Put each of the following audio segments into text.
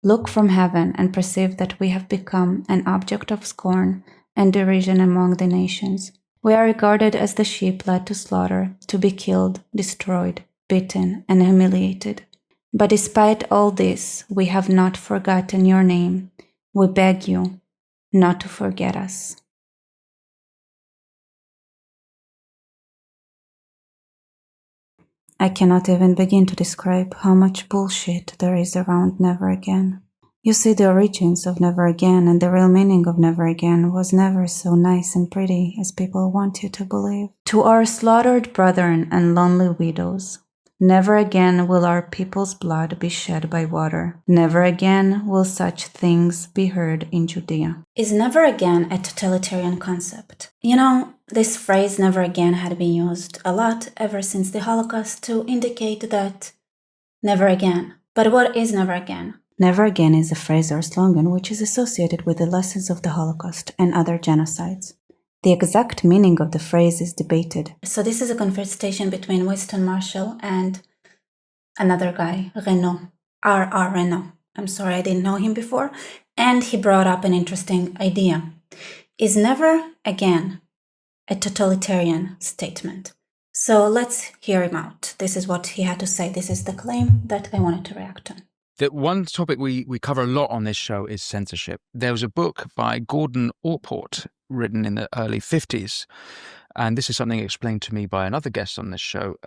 look from heaven and perceive that we have become an object of scorn and derision among the nations. We are regarded as the sheep led to slaughter, to be killed, destroyed, beaten, and humiliated. But despite all this, we have not forgotten your name. We beg you not to forget us. I cannot even begin to describe how much bullshit there is around never again. You see, the origins of never again and the real meaning of never again was never so nice and pretty as people want you to believe. To our slaughtered brethren and lonely widows, never again will our people's blood be shed by water. Never again will such things be heard in Judea. Is never again a totalitarian concept? You know, this phrase never again had been used a lot ever since the Holocaust to indicate that never again. But what is never again? Never again is a phrase or slogan which is associated with the lessons of the Holocaust and other genocides. The exact meaning of the phrase is debated. So this is a conversation between Winston Marshall and another guy, Renault, R.R. Renault. I'm sorry, I didn't know him before. And he brought up an interesting idea. Is never again a totalitarian statement? So let's hear him out. This is what he had to say. This is the claim that I wanted to react on. The one topic we cover a lot on this show is censorship. There was a book by Gordon Allport written in the early 50s, and this is something explained to me by another guest on this show,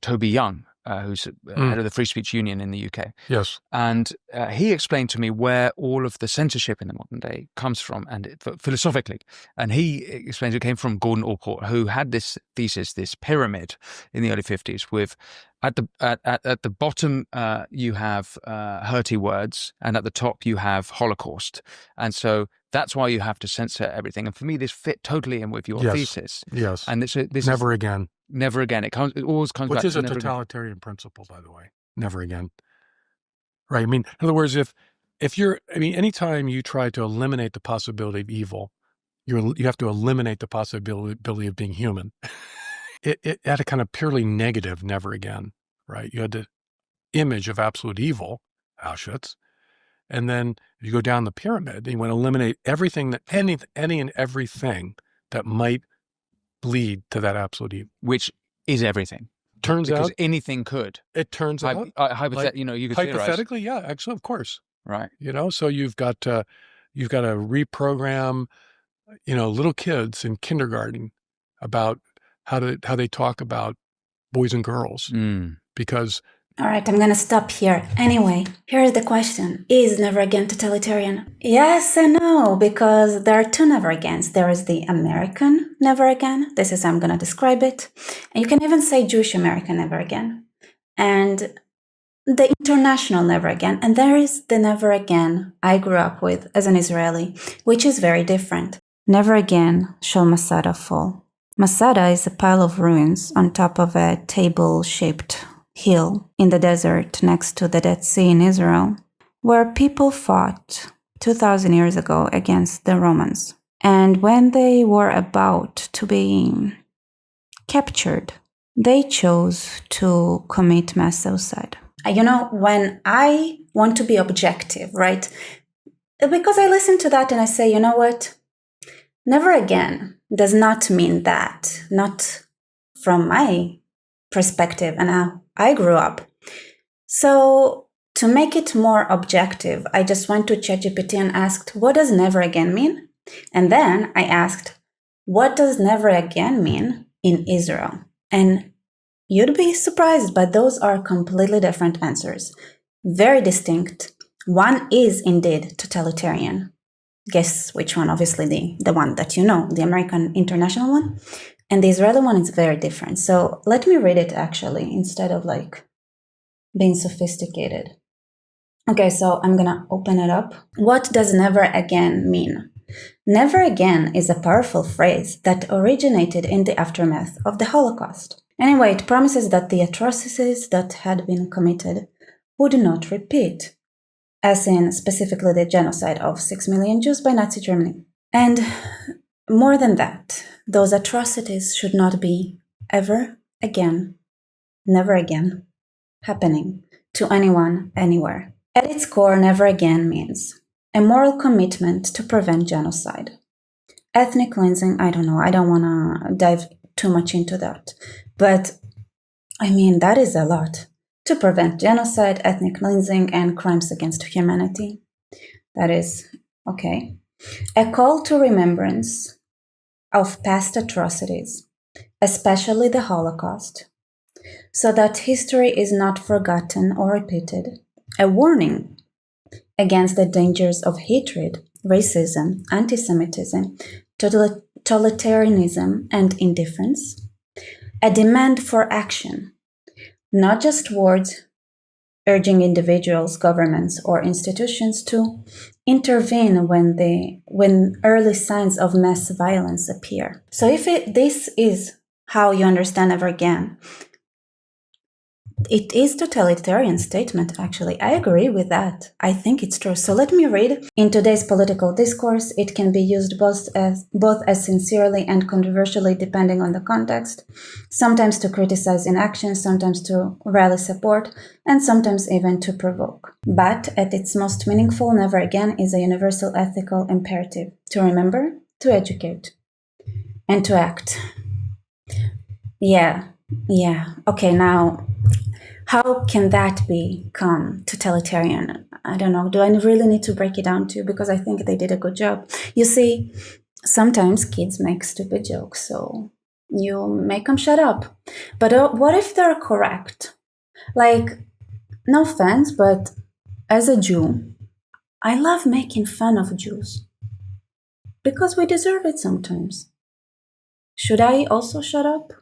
Toby Young, who's head of the Free Speech Union in the UK. Yes. And he explained to me where all of the censorship in the modern day comes from, and philosophically. And he explains it came from Gordon Allport, who had this thesis, this pyramid in the early 50s with at the bottom you have hurty words, and at the top you have Holocaust. And so that's why you have to censor everything. And for me, this fit totally in with your thesis. Yes. And this never again. Never again. It always comes back to which is a totalitarian principle, by the way. Never again. Right. I mean, in other words, if anytime you try to eliminate the possibility of evil, you have to eliminate the possibility of being human. It had a kind of purely negative never again, right? You had the image of absolute evil, Auschwitz, and then you go down the pyramid, and you want to eliminate everything that any and everything that might lead to that absolute evil, which is everything. Turns because out anything could. It turns out, you could hypothetically, yeah, actually, of course, right? So you've got to reprogram, little kids in kindergarten about how they talk about boys and girls, because. All right, I'm going to stop here. Anyway, here's the question. Is never again totalitarian? Yes and no, because there are two never agains. There is the American never again. This is how I'm going to describe it. And you can even say Jewish American never again. And the international never again. And there is the never again I grew up with as an Israeli, which is very different. Never again shall Masada fall. Masada is a pile of ruins on top of a table-shaped hill in the desert next to the Dead Sea in Israel, where people fought 2,000 years ago against the Romans. And when they were about to be captured, they chose to commit mass suicide. When I want to be objective, right? Because I listen to that and I say, you know what? Never again does not mean that, not from my perspective and how I grew up. So to make it more objective, I just went to ChatGPT and asked, what does never again mean? And then I asked, what does never again mean in Israel? And you'd be surprised, but those are completely different answers. Very distinct. One is indeed totalitarian. Guess which one? Obviously the one that you know, the American international one. And the Israeli one is very different. So let me read it actually, instead of being sophisticated. Okay, so I'm gonna open it up. What does never again mean? Never again is a powerful phrase that originated in the aftermath of the Holocaust. Anyway, it promises that the atrocities that had been committed would not repeat, as in specifically the genocide of 6 million Jews by Nazi Germany. And more than that, those atrocities should not be ever again, never again, happening to anyone, anywhere. At its core, never again means a moral commitment to prevent genocide. Ethnic cleansing, I don't know, I don't want to dive too much into that. But I mean, that is a lot. To prevent genocide, ethnic cleansing, and crimes against humanity. That is okay. A call to remembrance of past atrocities, especially the Holocaust, so that history is not forgotten or repeated. A warning against the dangers of hatred, racism, anti-Semitism, totalitarianism, and indifference. A demand for action, not just words, urging individuals, governments, or institutions to intervene when early signs of mass violence appear. So if this is how you understand Never Again, it is totalitarian statement, actually. I agree with that. I think it's true. So let me read. In today's political discourse, it can be used both as sincerely and controversially depending on the context, sometimes to criticize inaction, sometimes to rally support, and sometimes even to provoke. But at its most meaningful, Never Again is a universal ethical imperative to remember, to educate, and to act. Yeah. Okay, now how can that become totalitarian? I don't know. Do I really need to break it down to you? Because I think they did a good job. You see, sometimes kids make stupid jokes, so you make them shut up. But what if they're correct? Like, no offense, but as a Jew, I love making fun of Jews. Because we deserve it sometimes. Should I also shut up?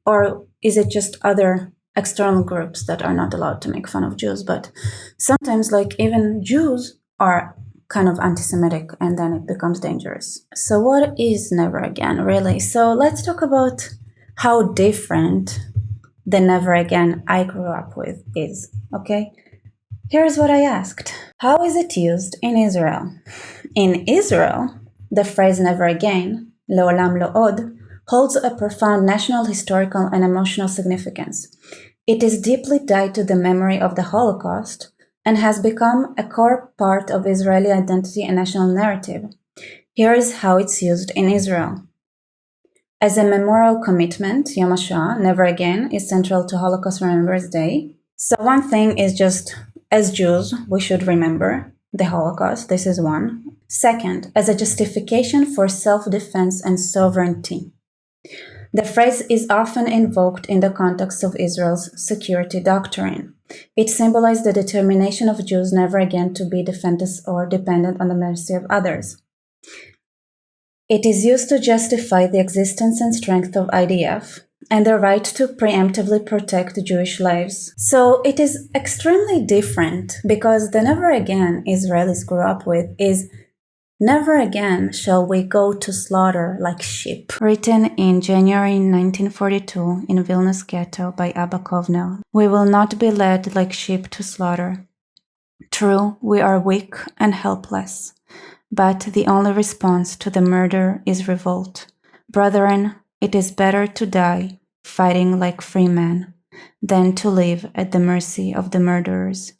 Or is it just other external groups that are not allowed to make fun of Jews? But sometimes, like, even Jews are kind of anti-Semitic, and then it becomes dangerous. So what is Never Again, really? So let's talk about how different the Never Again I grew up with is, okay? Here's what I asked. How is it used in Israel? In Israel, the phrase Never Again, Le'olam lo od, holds a profound national, historical, and emotional significance. It is deeply tied to the memory of the Holocaust and has become a core part of Israeli identity and national narrative. Here is how it's used in Israel. As a memorial commitment, Yom HaShoah, Never Again, is central to Holocaust Remembrance Day. So one thing is just, as Jews, we should remember the Holocaust. This is one. Second, as a justification for self-defense and sovereignty. The phrase is often invoked in the context of Israel's security doctrine. It symbolized the determination of Jews never again to be defenseless or dependent on the mercy of others. It is used to justify the existence and strength of IDF and the right to preemptively protect Jewish lives. So it is extremely different because the Never Again Israelis grew up with is Never again shall we go to slaughter like sheep. Written in January 1942 in Vilnius ghetto by Abba Kovnel. We will not be led like sheep to slaughter. True, we are weak and helpless, but the only response to the murder is revolt. Brethren, it is better to die fighting like free men than to live at the mercy of the murderers.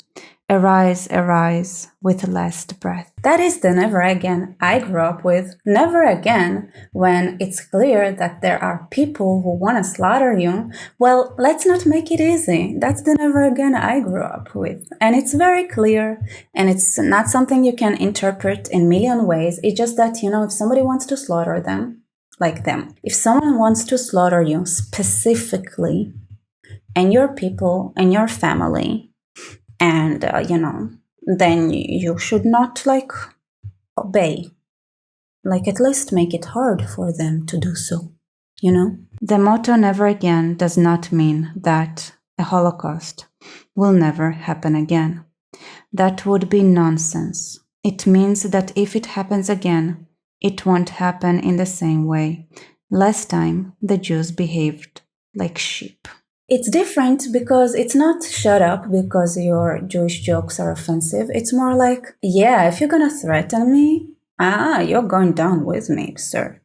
Arise, arise, with last breath. That is the Never Again I grew up with. Never again when it's clear that there are people who want to slaughter you. Well, let's not make it easy. That's the Never Again I grew up with. And it's very clear, and it's not something you can interpret in a million ways. It's just that, if somebody wants to slaughter them, if someone wants to slaughter you specifically, and your people and your family, and, then you should not, obey. At least make it hard for them to do so, The motto Never Again does not mean that a Holocaust will never happen again. That would be nonsense. It means that if it happens again, it won't happen in the same way. Last time, the Jews behaved like sheep. It's different because it's not shut up because your Jewish jokes are offensive. It's more like, yeah, if you're gonna threaten me, you're going down with me, sir.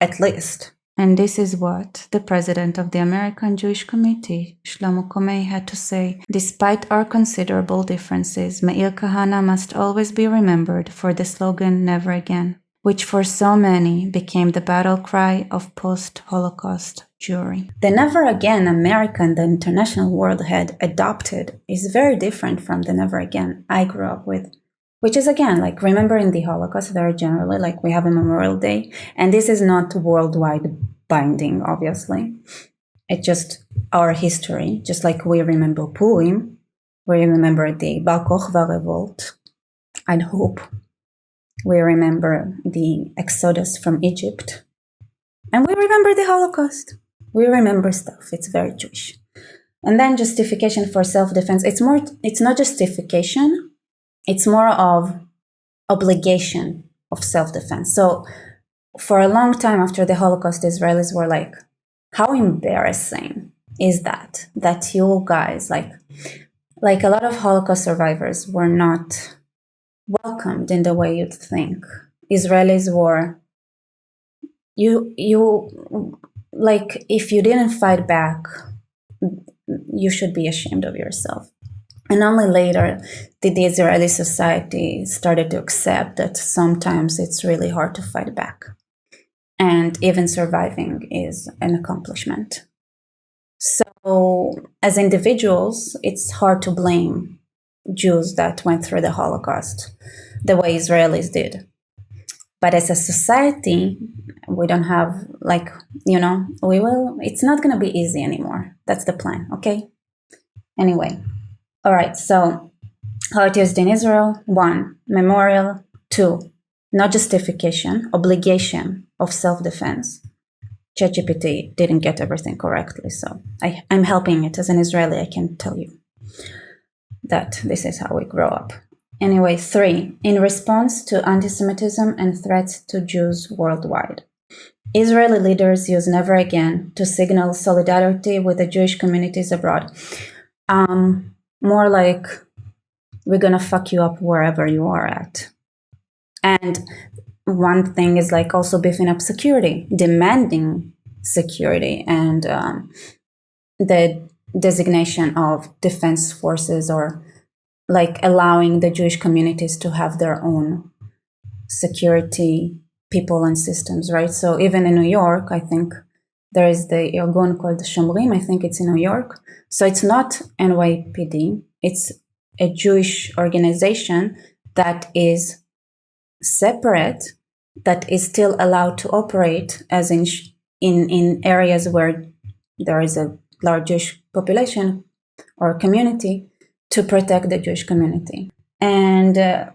At least. And this is what the president of the American Jewish Committee, Shlomo Komei, had to say. Despite our considerable differences, Meir Kahana must always be remembered for the slogan "Never Again," which for so many became the battle cry of post-Holocaust Jewry. The "Never Again" America and the international world had adopted is very different from the "Never Again" I grew up with, which is, again, like remembering the Holocaust very generally, like we have a Memorial Day, and this is not worldwide binding, obviously. It's just our history, just like we remember Purim, we remember the Bar Kokhba revolt, I hope. We remember the Exodus from Egypt, and we remember the Holocaust. We remember stuff, it's very Jewish. And then justification for self-defense, it's not justification, it's more of obligation of self-defense. So for a long time after the Holocaust, Israelis were like, how embarrassing is that you guys, like a lot of Holocaust survivors were not welcomed in the way you'd think. Israelis were, you like, if you didn't fight back, you should be ashamed of yourself. And only later did the Israeli society started to accept that sometimes it's really hard to fight back. And even surviving is an accomplishment. So as individuals, it's hard to blame Jews that went through the Holocaust the way Israelis did. But as a society, we don't have, like, it's not going to be easy anymore. That's the plan, okay? Anyway. All right, so how it used in Israel: 1, memorial; 2, not justification, obligation of self-defense. ChatGPT didn't get everything correctly, so I'm helping it. As an Israeli, I can tell you that this is how we grow up. Anyway, 3, in response to anti-Semitism and threats to Jews worldwide. Israeli leaders use "Never Again" to signal solidarity with the Jewish communities abroad. More like, we're gonna fuck you up wherever you are at. And one thing is like also beefing up security, demanding security, and the designation of defense forces, or like allowing the Jewish communities to have their own security people and systems, right? So even in New York, I think there is the Irgun called Shomrim, I think it's in New York. So it's not NYPD, it's a Jewish organization that is separate, that is still allowed to operate as in areas where there is a large Jewish population or community, to protect the Jewish community. And to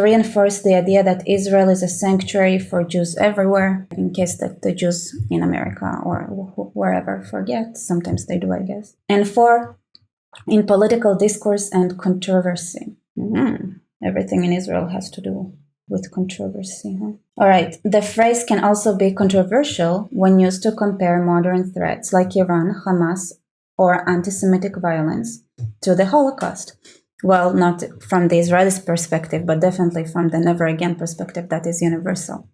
reinforce the idea that Israel is a sanctuary for Jews everywhere, in case that the Jews in America or wherever forget. Sometimes they do, I guess. And 4, in political discourse and controversy. Everything in Israel has to do with controversy. All right. The phrase can also be controversial when used to compare modern threats like Iran, Hamas, or anti-Semitic violence to the Holocaust. Well, not from the Israelis' perspective, but definitely from the "Never Again" perspective that is universal.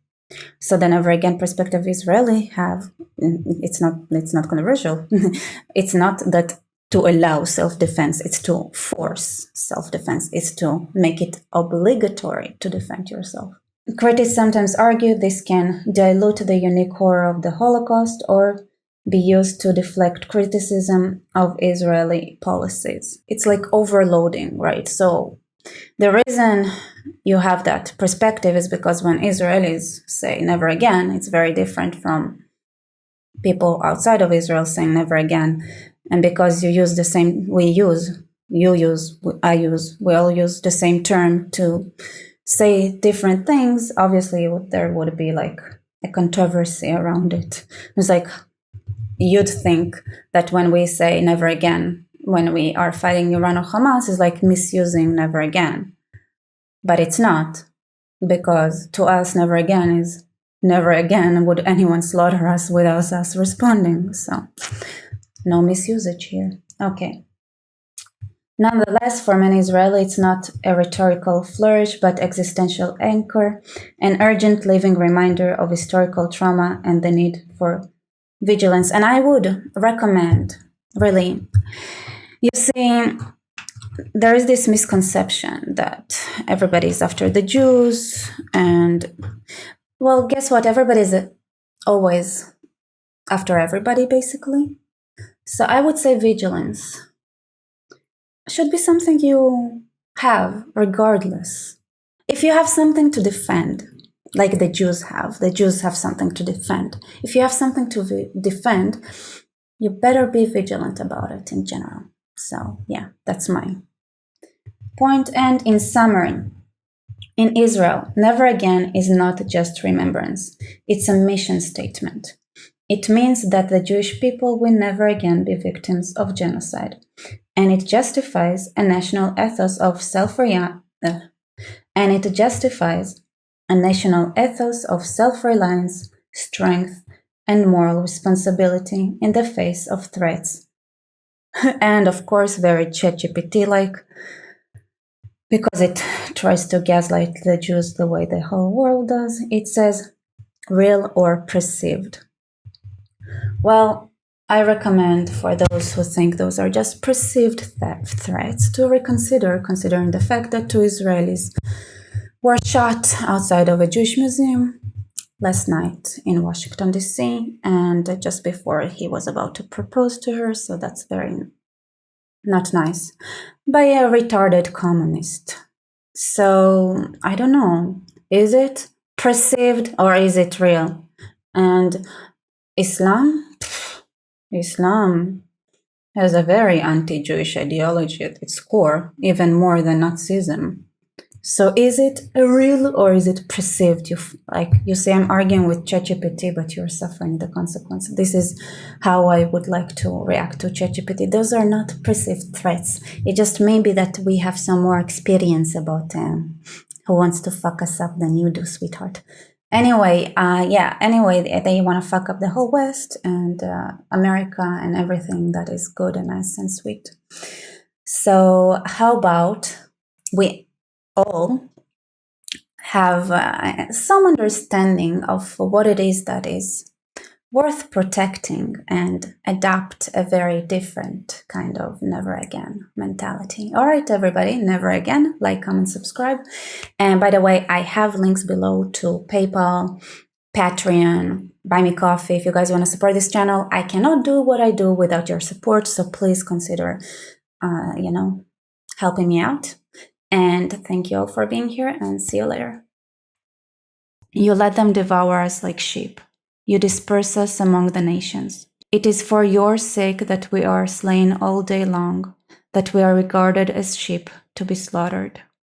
So the "Never Again" perspective Israeli have, it's not controversial. It's not that to allow self-defense, it's to force self-defense, it's to make it obligatory to defend yourself. Critics sometimes argue this can dilute the unique horror of the Holocaust or be used to deflect criticism of Israeli policies. It's like overloading, right? So the reason you have that perspective is because when Israelis say "never again," it's very different from people outside of Israel saying "never again." And because you use the same, we all use the same term to say different things, obviously there would be like a controversy around it. It's like, you'd think that when we say "never again," when we are fighting Iran or Hamas, is like misusing "never again." But it's not, because to us, "never again" is never again would anyone slaughter us without us responding. So no misusage here. Okay. Nonetheless, for many Israelis, it's not a rhetorical flourish, but existential anchor, an urgent living reminder of historical trauma and the need for vigilance. And I would recommend, really, you see, there is this misconception that everybody's after the Jews, and, well, guess what? Everybody's always after everybody, basically. So I would say vigilance should be something you have regardless. If you have something to defend, like the Jews have something to defend. If you have something to defend, you better be vigilant about it in general. So yeah, that's my point. And in summary, in Israel, never again is not just remembrance. It's a mission statement. It means that the Jewish people will never again be victims of genocide. And it justifies a national ethos of self-reliance, strength, and moral responsibility in the face of threats. And of course, very ChatGPT-like, because it tries to gaslight the Jews the way the whole world does. It says, real or perceived. Well, I recommend for those who think those are just perceived threats to reconsider, considering the fact that 2 Israelis were shot outside of a Jewish museum last night in Washington, D.C., and just before he was about to propose to her, so that's very not nice, by a retarded communist. So, I don't know, is it perceived or is it real? And Islam has a very anti-Jewish ideology at its core, even more than Nazism. So is it real or is it perceived? You say I'm arguing with ChatGPT, but you're suffering the consequence. This is how I would like to react to ChatGPT. Those are not perceived threats. It just may be that we have some more experience about who wants to fuck us up than you do, sweetheart. Anyway, they want to fuck up the whole West and America and everything that is good and nice and sweet. So how about we all have some understanding of what it is that is worth protecting and adopt a very different kind of never again mentality. All right, everybody, never again. Like, comment, subscribe. And by the way, I have links below to PayPal, Patreon, Buy Me Coffee. If you guys want to support this channel, I cannot do what I do without your support. So please consider, helping me out. And thank you all for being here, and see you later. You let them devour us like sheep. You disperse us among the nations. It is for your sake that we are slain all day long, that we are regarded as sheep to be slaughtered.